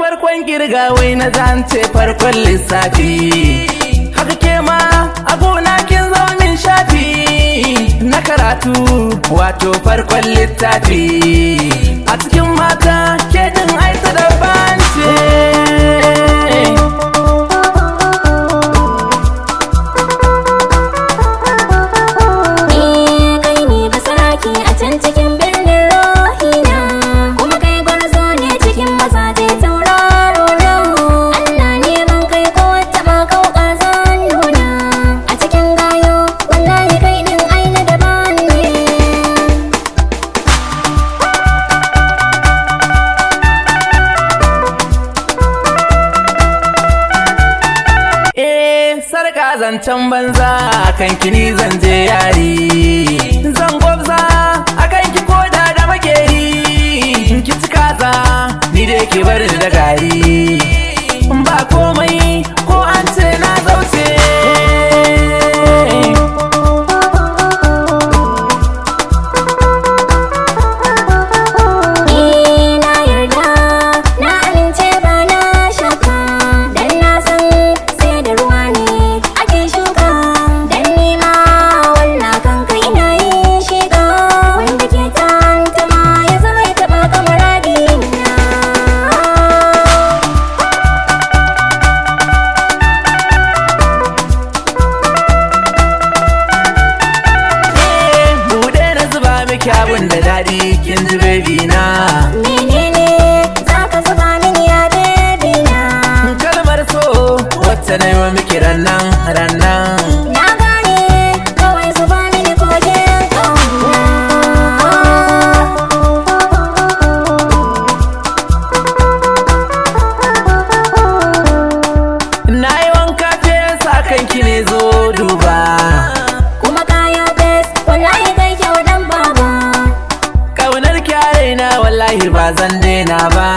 farkon girga wai na zance farkon lissafi. Haka ke ma abuna kin zo min shafi na karatu wato farkon littafi. A cikin mata ke din aita da bance. Sarka zancen banza kan kini zan je yari, zan gwabza akan ki koda da makeri. Ki ci kaza ni dai ki bar da gari, ba komai ko an ce na zauce. Abun da daɗi kin ji baby na. Menene za ka zuba mini ya baby na? Kalmar so wacce na yi wa miki rannan. Na gane kawai zuba mini kogin ƙauna. Na yi wanka fes a kan ki ne zo duba. Kuma kaya fes wallahi kai kyau dan baba. Ƙaunar ki a raina wallahi ba zan daina ba.